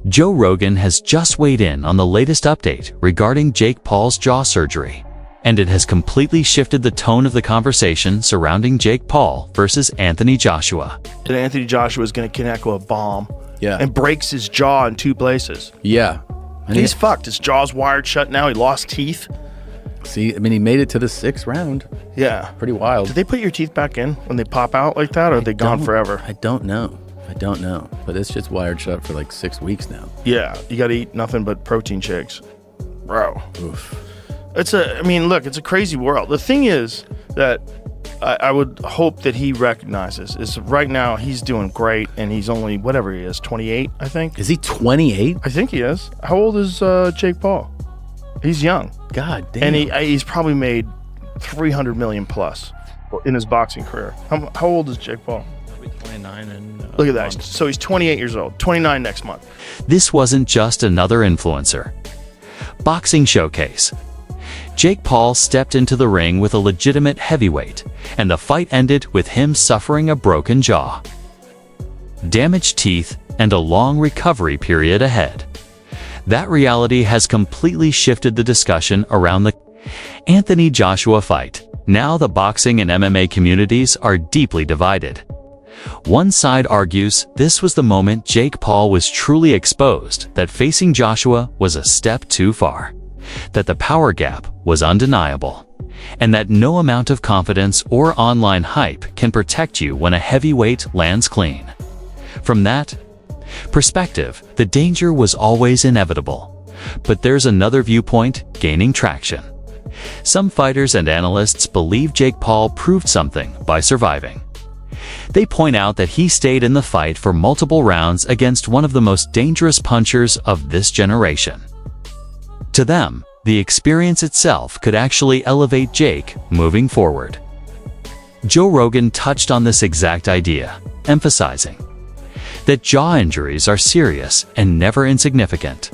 Joe Rogan has just weighed in on the latest update regarding Jake Paul's jaw surgery, and it has completely shifted the tone of the conversation surrounding Jake Paul versus Anthony Joshua. And Anthony Joshua is going to connect with a bomb and breaks his jaw in 2 places. Yeah. And he's fucked. His jaw's wired shut now. He lost teeth. See, I mean, he made it to the 6th round. Yeah. Pretty wild. Did they put your teeth back in when they pop out like that, or are they gone forever? I don't know. But it's just wired shut for like 6 weeks now. Yeah. You got to eat nothing but protein shakes. Bro. Oof. It's a crazy world. The thing is that I would hope that he recognizes is right now he's doing great, and he's only, whatever he is, 28, I think. Is he 28? I think he is. How old is Jake Paul? He's young. God damn. And he's probably made 300 million plus in his boxing career. How old is Jake Paul? 29 and look at that. So he's 28 years old. 29 next month. This wasn't just another influencer. Boxing showcase. Jake Paul stepped into the ring with a legitimate heavyweight, and the fight ended with him suffering a broken jaw, damaged teeth, and a long recovery period ahead. That reality has completely shifted the discussion around the Anthony Joshua fight. Now the boxing and MMA communities are deeply divided. One side argues this was the moment Jake Paul was truly exposed, that facing Joshua was a step too far, that the power gap was undeniable, and that no amount of confidence or online hype can protect you when a heavyweight lands clean. From that perspective, the danger was always inevitable. But there's another viewpoint gaining traction. Some fighters and analysts believe Jake Paul proved something by surviving. They point out that he stayed in the fight for multiple rounds against one of the most dangerous punchers of this generation. To them, the experience itself could actually elevate Jake moving forward. Joe Rogan touched on this exact idea, emphasizing that jaw injuries are serious and never insignificant,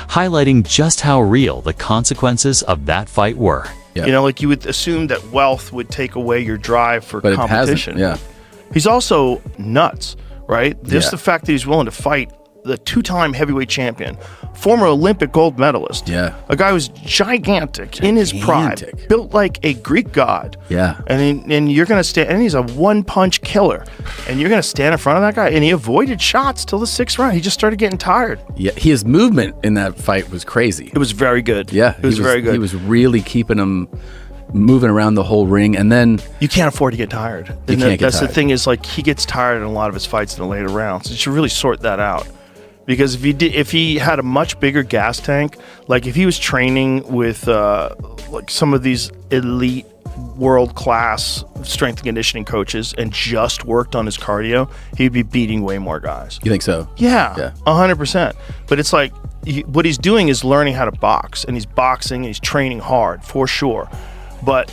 highlighting just how real the consequences of that fight were. Yeah. You know, like you would assume that wealth would take away your drive for But competition. it hasn't, yeah. He's also nuts, right? Just Yeah. the fact that he's willing to fight the 2-time heavyweight champion, former Olympic gold medalist. Yeah. A guy who's gigantic in his prime, Gigantic. built like a Greek god. Yeah. And you're going to stand, and he's a one-punch killer. And you're going to stand in front of that guy, and he avoided shots till the 6th round. He just started getting tired. Yeah, his movement in that fight was crazy. It was very good. Yeah, It was very good. He was really keeping him moving around the whole ring, and then You can't afford to get tired. You can't get That's tired. the thing is, like, he gets tired in a lot of his fights in the later rounds. You should really sort that out. Because if he had a much bigger gas tank, like if he was training with like some of these elite world-class strength and conditioning coaches and just worked on his cardio, he'd be beating way more guys. you think so? Yeah, 100%. But it's like what he's doing is learning how to box, and he's boxing, and he's training hard for sure. But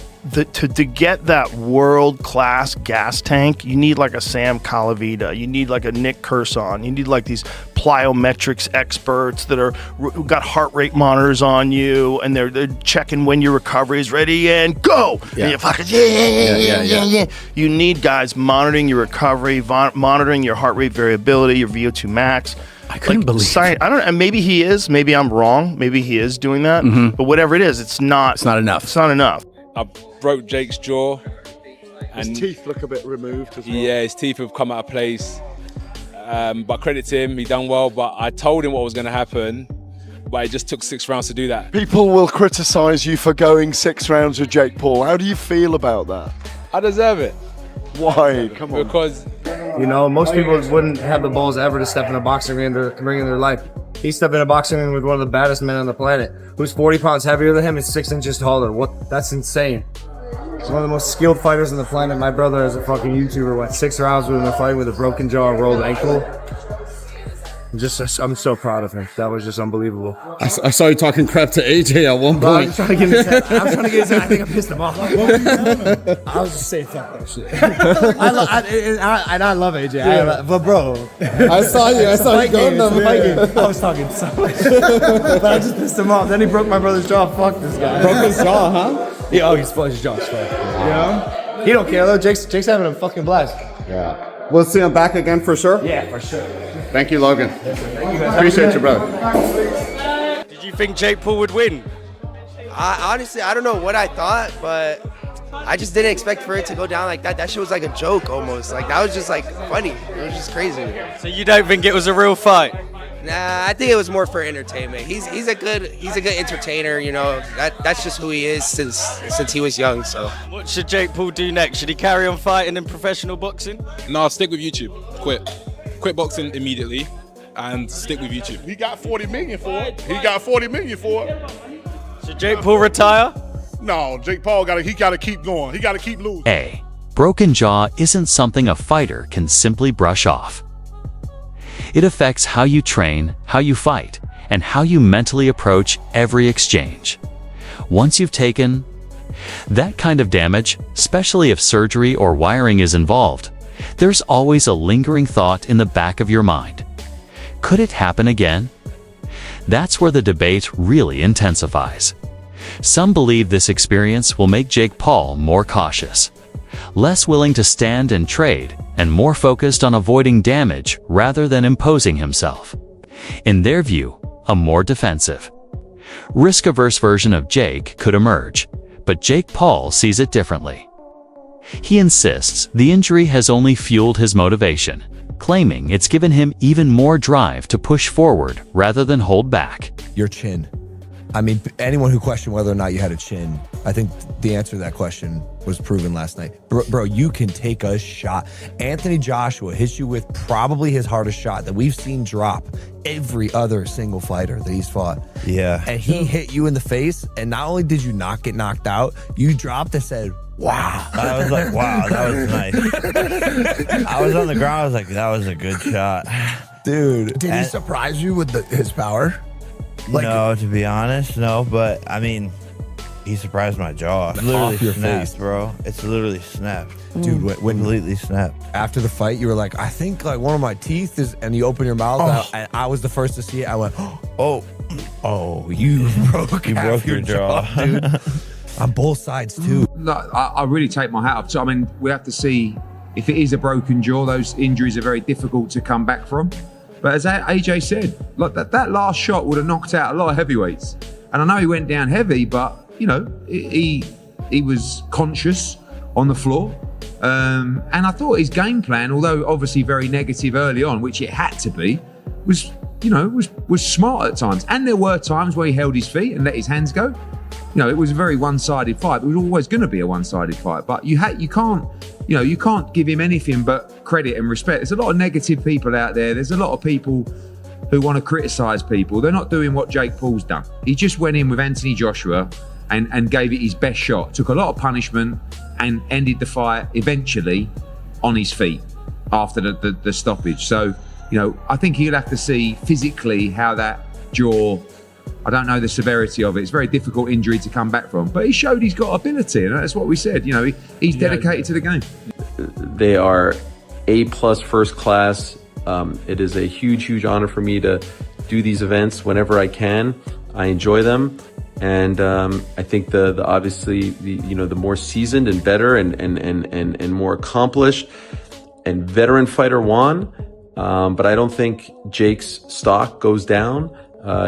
to get that world-class gas tank, you need like a Sam Calavita, you need like a Nick Curson, you need like these plyometrics experts that got heart rate monitors on you, and they're checking when your recovery is ready and go. Yeah. And you fucking yeah. You need guys monitoring your recovery, monitoring your heart rate variability, your VO2 max. I couldn't believe it. I don't. And maybe he is. Maybe I'm wrong. Maybe he is doing that. But whatever it is, it's not. It's not enough. It's not enough. I broke Jake's jaw. And His teeth look a bit removed as well. yeah, his teeth have come out of place. But credit to him, he done well. But I told him what was going to happen. But it just took 6 rounds to do that. People will criticise you for going 6 rounds with Jake Paul. How do you feel about that? I deserve it. Why? Come on. Because You know, most people wouldn't have the balls ever to step in a boxing ring in their life. He stepped in a boxing ring with one of the baddest men on the planet, who's 40 pounds heavier than him and 6 inches taller. What? That's insane. He's one of the most skilled fighters on the planet. My brother, as a fucking YouTuber, went 6 rounds with him in a fight with a broken jaw and rolled ankle. I'm so proud of him. That was just unbelievable. I saw you talking crap to AJ at one Bro, I point. was trying to get his head. I think I pissed him off. I was just saying fuck that shit. I love AJ. But bro, I saw you going on the I was talking so much. But I just pissed him off. Then he broke my brother's jaw. Fuck this guy. Broke his jaw, huh? Yeah, his jaw's fucked. You know? He don't care though. Jake's having a fucking blast. Yeah. We'll see him back again for sure? Yeah, for sure. Thank you, Logan. Appreciate you, brother. Did you think Jake Paul would win? Honestly, I don't know what I thought, but I just didn't expect for it to go down like that. That shit was like a joke almost. Like, that was just like funny. It was just crazy. So you don't think it was a real fight? Nah, I think it was more for entertainment. He's a good entertainer, you know. That's just who he is since he was young. So What should Jake Paul do next? Should he carry on fighting in professional boxing? No, stick with YouTube. Quit boxing immediately and stick with YouTube. He got 40 million for it. He got 40 million for it. Should Jake Paul retire? No, Jake Paul gotta keep going. He gotta keep losing. A. Broken jaw isn't something a fighter can simply brush off. It affects how you train, how you fight, and how you mentally approach every exchange. Once you've taken that kind of damage, especially if surgery or wiring is involved, there's always a lingering thought in the back of your mind. Could it happen again? That's where the debate really intensifies. Some believe this experience will make Jake Paul more cautious, less willing to stand and trade, and more focused on avoiding damage rather than imposing himself. In their view, a more defensive, risk-averse version of Jake could emerge, but Jake Paul sees it differently. He insists the injury has only fueled his motivation, claiming it's given him even more drive to push forward rather than hold back. Your chin. I mean, anyone who questioned whether or not you had a chin, I think the answer to that question was proven last night. Bro, you can take a shot. Anthony Joshua hits you with probably his hardest shot that we've seen drop every other single fighter that he's fought. Yeah. And he hit you in the face, and not only did you not get knocked out, you dropped and said, wow. I was like, wow, that was nice. I was on the ground, I was like, that was a good shot. Dude. Did he surprise you with his power? No, to be honest, no. But I mean, he surprised my jaw. It's literally Off your snapped, face, bro. It's literally snapped, dude. When completely snapped. After the fight, you were like, I think like one of my teeth is, and you open your mouth out, and I was the first to see it. I went, oh, you broke your jaw, dude. On both sides too. I really take my hat off. So I mean, we have to see if it is a broken jaw. Those injuries are very difficult to come back from. But as AJ said, like that last shot would have knocked out a lot of heavyweights. And I know he went down heavy, but you know, he was conscious on the floor. And I thought his game plan, although obviously very negative early on, which it had to be, was smart at times. And there were times where he held his feet and let his hands go. You know, it was a very one-sided fight. It was always going to be a one-sided fight. But you can't give him anything but credit and respect. There's a lot of negative people out there. There's a lot of people who want to criticize people. They're not doing what Jake Paul's done. He just went in with Anthony Joshua and gave it his best shot. Took a lot of punishment and ended the fight eventually on his feet after the stoppage. So, you know, I think he'll have to see physically how that jaw, I don't know the severity of it. It's a very difficult injury to come back from. But he showed he's got ability, and that's what we said. You know, he's dedicated to the game. They are A+ first class. It is a huge honor for me to do these events whenever I can. I enjoy them, and I think the obviously the more seasoned and better and more accomplished and veteran fighter won. But I don't think Jake's stock goes down.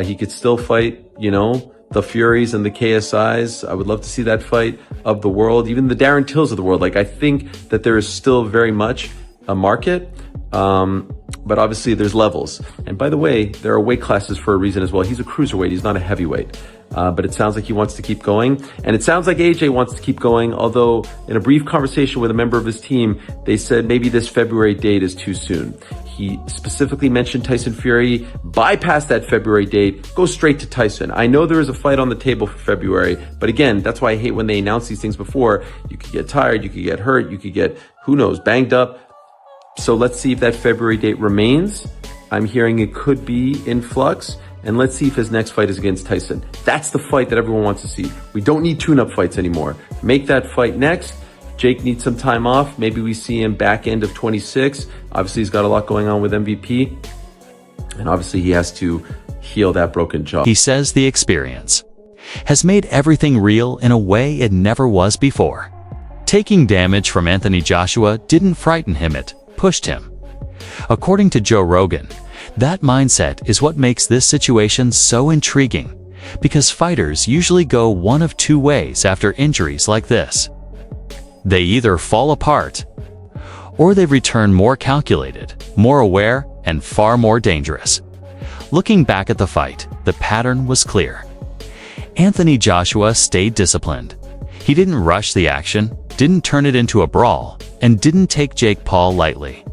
He could still fight, the Furies and the KSIs. I would love to see that fight of the world, even the Darren Tills of the world. Like, I think that there is still very much a market, but obviously there's levels. And by the way, there are weight classes for a reason as well. He's a cruiserweight, he's not a heavyweight. But it sounds like he wants to keep going. And it sounds like AJ wants to keep going, although in a brief conversation with a member of his team, they said maybe this February date is too soon. He specifically mentioned Tyson Fury, bypass that February date, go straight to Tyson. I know there is a fight on the table for February, but again, that's why I hate when they announce these things before. You could get tired, you could get hurt, you could get, who knows, banged up. So let's see if that February date remains. I'm hearing it could be in flux. And let's see if his next fight is against Tyson. That's the fight that everyone wants to see. We don't need tune-up fights anymore. Make that fight next. Jake needs some time off. Maybe we see him back end of 26. Obviously, he's got a lot going on with MVP. And obviously, he has to heal that broken jaw. He says the experience has made everything real in a way it never was before. Taking damage from Anthony Joshua didn't frighten him. It pushed him. According to Joe Rogan, that mindset is what makes this situation so intriguing, because fighters usually go one of two ways after injuries like this. They either fall apart, or they return more calculated, more aware, and far more dangerous. Looking back at the fight, the pattern was clear. Anthony Joshua stayed disciplined. He didn't rush the action, didn't turn it into a brawl, and didn't take Jake Paul lightly.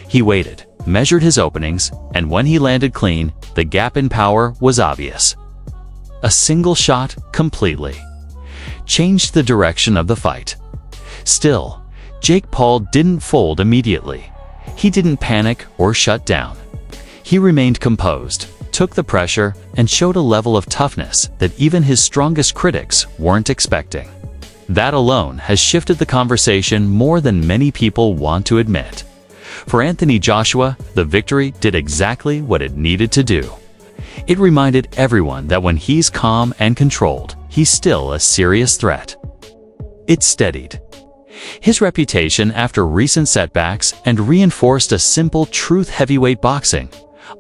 He waited, measured his openings, and when he landed clean, the gap in power was obvious. A single shot completely changed the direction of the fight. Still, Jake Paul didn't fold immediately. He didn't panic or shut down. He remained composed, took the pressure, and showed a level of toughness that even his strongest critics weren't expecting. That alone has shifted the conversation more than many people want to admit. For Anthony Joshua, the victory did exactly what it needed to do. It reminded everyone that when he's calm and controlled, he's still a serious threat. It steadied his reputation after recent setbacks and reinforced a simple truth: heavyweight boxing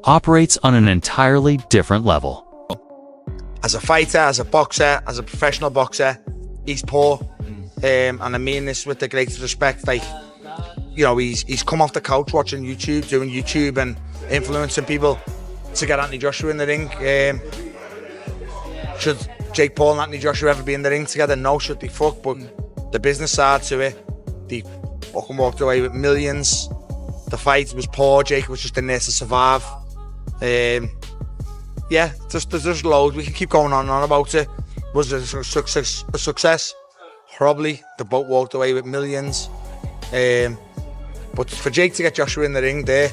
operates on an entirely different level. As a fighter, as a boxer, as a professional boxer, he's poor. And I mean this with the greatest respect. Like, you know, he's come off the couch watching YouTube, doing YouTube and influencing people to get Anthony Joshua in the ring. Should Jake Paul and Anthony Joshua ever be in the ring together? No, should they fuck? But the business side to it, they fucking walked away with millions. The fight was poor. Jake was just in there to survive. Yeah, there's just loads. We can keep going on and on about it. Was it a success? Probably. They both walked away with millions. But for Jake to get Joshua in the ring there,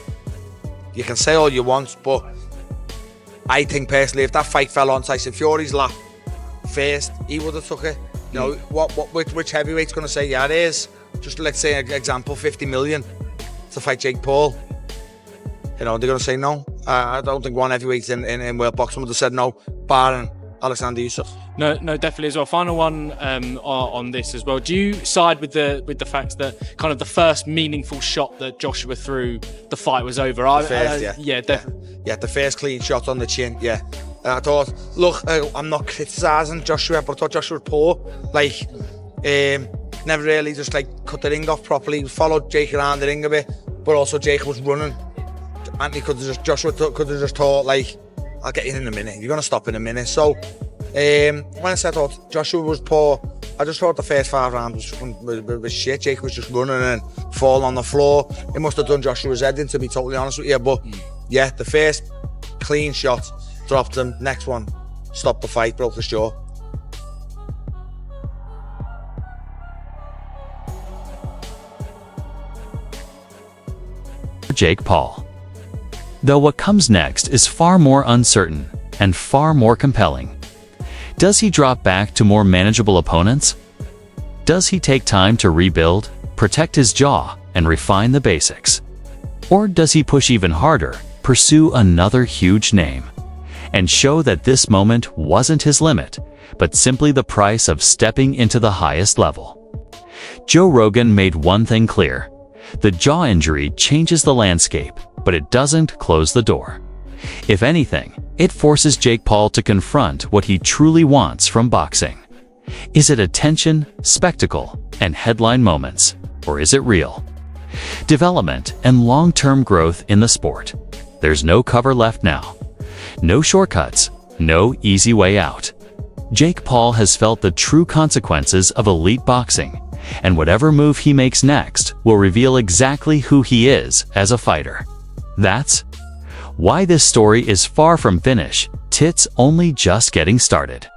you can say all you want, but I think personally, if that fight fell on Tyson Fury's lap first, he would have took it. You know, which heavyweight's going to say, yeah, it is? Just let's say, an example, 50 million to fight Jake Paul. You know, they're going to say no. I don't think one heavyweight in world boxing would have said no, barring Alexander Usyk. No, definitely as well. Final one on this as well. Do you side with the fact that kind of the first meaningful shot that Joshua threw, the fight was over? Yeah, the first clean shot on the chin. Yeah, I thought. Look, I'm not criticising Joshua, but I thought Joshua was poor. Like, never really just like cut the ring off properly. Followed Jake around the ring a bit, but also Jake was running. Joshua could have just thought, like, I'll get you in a minute. You're gonna stop in a minute. So. When I said I thought Joshua was poor, I just thought the first 5 rounds was shit. Jake was just running and falling on the floor. It must have done Joshua's head in, to be totally honest with you. But yeah, the first clean shot dropped him. Next one stopped the fight, broke his jaw. Jake Paul. Though what comes next is far more uncertain and far more compelling. Does he drop back to more manageable opponents? Does he take time to rebuild, protect his jaw, and refine the basics? Or does he push even harder, pursue another huge name, and show that this moment wasn't his limit, but simply the price of stepping into the highest level? Joe Rogan made one thing clear: the jaw injury changes the landscape, but it doesn't close the door. If anything, it forces Jake Paul to confront what he truly wants from boxing. Is it attention, spectacle, and headline moments, or is it real development and long-term growth in the sport? There's no cover left now. No shortcuts, no easy way out. Jake Paul has felt the true consequences of elite boxing, and whatever move he makes next will reveal exactly who he is as a fighter. That's why this story is far from finished. It's only just getting started.